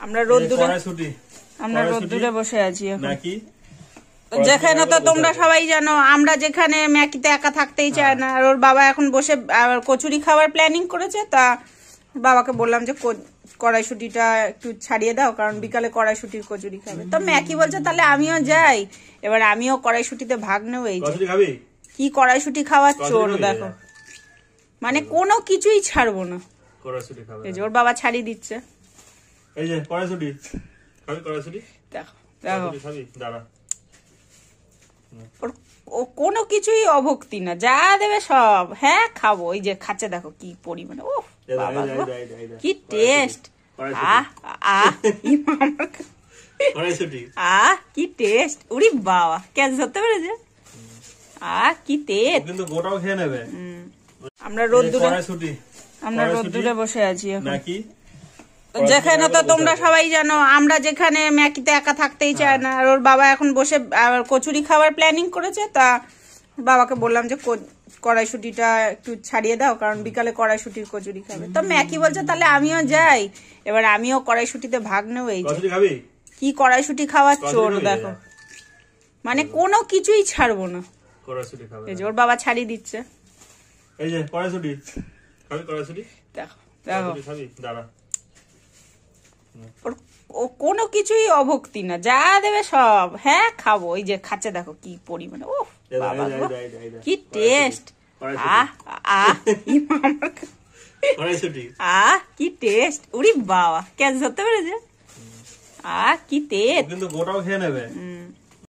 আমরা রোদ্দুরে বসে আছি নাকি? যেখানে তো তোমরা সবাই জানো, আমরা যেখানে ম্যাকিতে একা থাকতেই চায় না, আর ওর বাবা এখন বসে কচুরি খাওয়ার প্ল্যানিং করেছে। তা বাবাকে বললাম যে কড়াইশুটিটা একটু ছাড়িয়ে দাও, কারণ বিকালে কড়াইশুটির কচুরি খাবে। তো ম্যাকি বলছে তাহলে আমিও যাই, এবার আমিও কড়াইশুটিতে ভাগ নেব। এই কি কড়াইশুটি খাওয়ার চোর দেখো, মানে কোনো কিছুই ছাড়বো না। এই যে ওর বাবা ছাড়িয়ে দিচ্ছে, এই যে কড়াইশুটি খাবি, কড়াইশুটি দেখো দেখো, ও কোনো কিছুই অভক্তি না, যা দেবে সব হ্যাঁ খাবো। এই যে খাচ্ছে দেখো কি পরিমাণে, ও বাবা কি টেস্ট, কি টেস্ট, উরি বাবা ক্যাচ ধরতে পেরেছে, কি টেস্ট। কিন্তু গোটাও খেয়ে নেবে। আমরা রোদ্দুরে বসে আছি নাকি? যেখানে তো তোমরা সবাই জানো, আমরা যেখানে ম্যাকিতে একা থাকতেই চায় না, আর ওর বাবা এখন বসে কচুরি খাওয়ার প্ল্যানিং করেছে। তা বাবাকে বললাম যে কড়াইশুটিটা একটু ছাড়িয়ে দাও, কারণ বিকালে কড়াইশুটির কচুরি খাবে। তো ম্যাকি বলছে তাহলে আমিও যাই, এবার আমিও কড়াইশুটিতে ভাগ নেব। এই যে কি কড়াইশুটি খাওয়ার চোর দেখো, মানে কোনো কিছুই ছাড়বো না। এই যে ওর বাবা ছাড়িয়ে দিচ্ছে, এই যে কড়াইশুটি খাবি, কড়াইশুটি দেখো দেখো, ও কোনো কিছুই অভক্তি না, যা দেবে সব হ্যাঁ খাবো। এই যে খাচ্ছে দেখো কি পরিমাণে, ও বাবা কি টেস্ট, কি টেস্ট, উরি বাবা ক্যাচ ধরতে পেরেছে, কি টেস্ট। কিন্তু গোটাও খেয়ে নেবে।